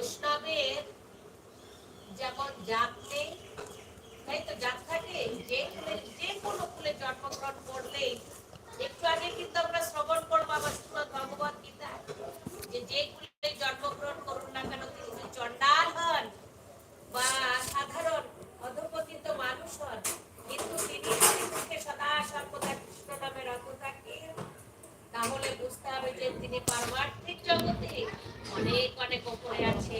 বৈষ্ণবের যেমন জাত নেই, তাই তো জাত থাকে, যে কোনো কুলে জন্মগ্রহণ করলেই, একটু আগে কিন্তু আমরা শ্রবণ করবো আমার শ্রীমদ্ ভগবত গীতা, যে কুলে জন্মগ্রহণ করুন না কেন, তিনি চণ্ডাল হন বা সাধারণ অধপতিত মানুষ হন, কিন্তু তিনি মুখে সদা সর্বদা কৃষ্ণ নামে রত থাকেন, তাহলে বুঝতে হবে যে তিনি পারমার্থিক জগতে অনেক অনেক উপরে আছে।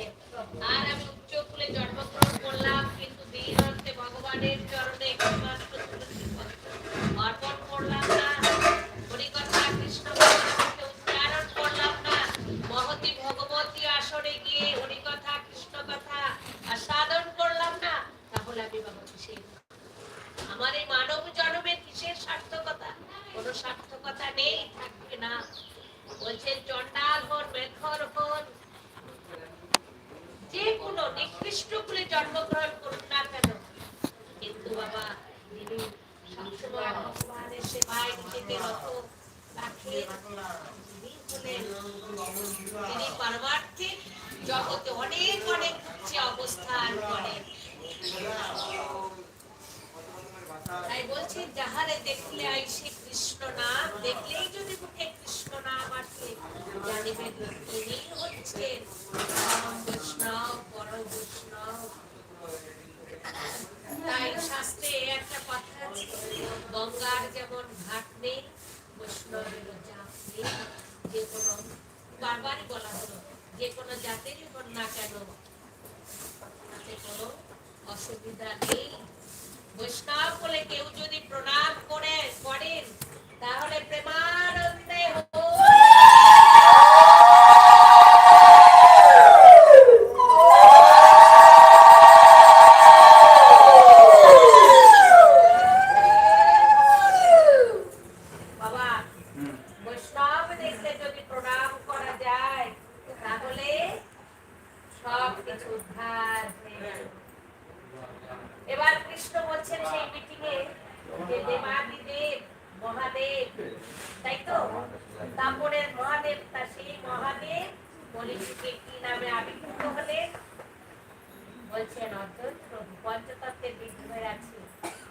আর আমি উচ্চ কুলে জন্মগ্রহণ করলাম, কিন্তু দিন অন্তে ভগবানের চরণে অর্পণ করলাম না, হরিকথা কৃষ্ণ উচ্চারণ করলাম না, মহতি ভগবতী আসরে গিয়ে হরিকথা কৃষ্ণ কথা আস্বাদন করলাম না, তাহলে আমি বাবা কিসের, আমার এই মানব জন্মে কিসের সার্থকতা? কোনো সার্থকতা নেই, থাকবে না। বলছেন চণ্ডাল হন, মেথর হন, যে কোনো নিকৃষ্ট কুলে জন্মগ্রহণ করুন না কেন, কিন্তু বাবা তিনি সবসময় ভগবানের সেবায় নিজেকে রত রাখেন। তিনি পারমার্থিক জগতে অনেক অনেক উচ্চে অবস্থান করেন। তাই বলছি যাহারে দেখলে আইসে কৃষ্ণ নাম, দেখলেই যদি মুখে কৃষ্ণ নাম আসে, জানিবেন তিনি হচ্ছেন পরম বৈষ্ণব, পরম বৈষ্ণব। তাই শাস্ত্রে একটা কথা আছে, গঙ্গার যেমন ঘাট নেই, বৈষ্ণবের জাত নেই। যে কোনো, বারবারই বলা হলো, যে কোনো জাতেরই হন না কেন, তাতে কোনো অসুবিধা নেই। বৈষ্ণব বলে কেউ যদি প্রণাম করেন, তাহলে প্রেমানন্দে বাবা, বৈষ্ণব দেখলে যদি প্রণাম করা যায়, তাহলে সব কিছু উদ্ধার হয়ে যাবে। এবার কৃষ্ণ বলছেন সেই মিটিং এ যে দেবাদিদেব মহাদেব, তাই তো তারপরের মহাদেব, তা সেই মহাদেব কলিযুগে কি নামে আবির্ভূত হলেন? বলছেন অদ্বৈত প্রভু, পঞ্চতত্ত্বের বিগ্রহে আছে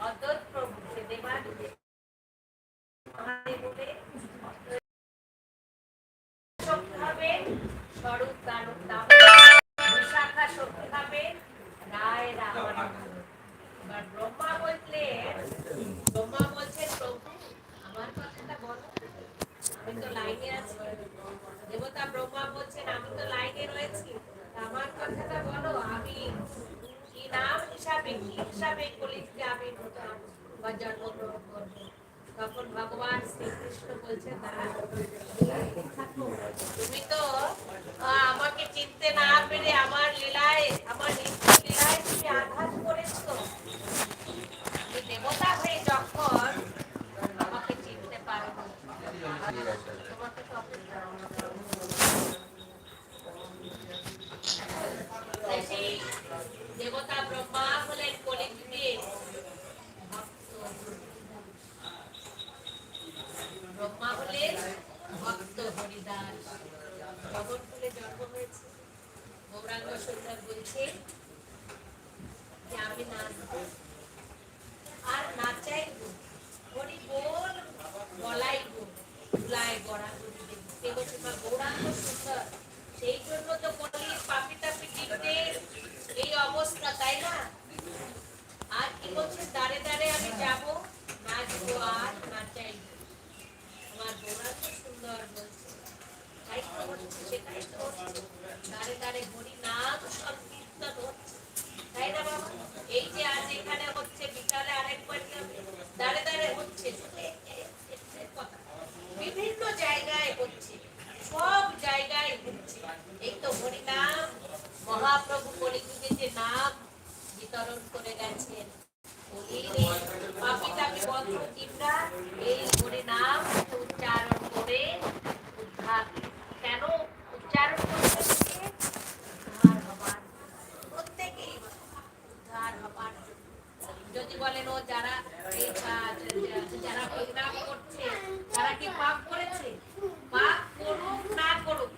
অদ্বৈত প্রভু, সে দেবাদিদেব মহাদেব বলে শক্তি হবে স্বরূপ দানব দাম, বিশাখা শক্তি হবে রায় রাবণ। এবার ব্রহ্মা বলছেন প্রভু আমার কথাটা বলো, আমি তো লাইনে আছি। দেবতা ব্রহ্মা বলছেন আমি তো লাইনে রয়েছি, আমার কথাটা বলো, আমি কি নাম হিসাবে, কি হিসাবে কলিযুগে আবির্ভূত বা জন্মগ্রহণ করবো? তখন ভগবান শ্রীকৃষ্ণ বলছেন তুমি তো আমাকে চিনতে না পেরে আমার লীলায়, আমার নিত্য লীলায় তুমি আঘাত করেছো। দেবতা হয়ে যখন আমাকে চিনতে পারো, তোমাকে তো সেই দেবতা ব্রহ্মা হলেন কলিযুগে ভক্ত, ব্রহ্মা হলেন ভক্ত হরিদাস। জগৎকুলে জন্ম হয়েছে। গৌরাঙ্গ সুন্দর বলছে যে আমি নাচবো আর নাচাইবো, হরি বল গলাইবো, ধুলায় গড়া করি দেব। কে বলছে মা গৌরাঙ্গ সুন্দর, সেই জন্য তো কলির পাপি তাপি জীবদের এই অবস্থা, তাই না? আর কি বলছে দাঁড়ে দাঁড়ে আমি যাবো, নাচবো আর নাচাইবো। আমার গৌরাঙ্গ সুন্দর বলছে তাই তো হচ্ছে, সেটাই তো হচ্ছে, দাঁড়ে দাঁড়ে হরি নাম সংকীর্তন হচ্ছে, তাই না বাবা? এই যে আজ এখানে হচ্ছে, বিকালে আরেকবার দাঁড়ে দাঁড়ে হচ্ছে, বিভিন্ন জায়গায় হচ্ছে, সব জায়গায় হচ্ছে। এই তো হরি নাম, মহাপ্রভু কলিযুগে যে নাম বিতরণ করে গেছেন, পাপি তাপি বদ্ধ জীবরা এই হরি নাম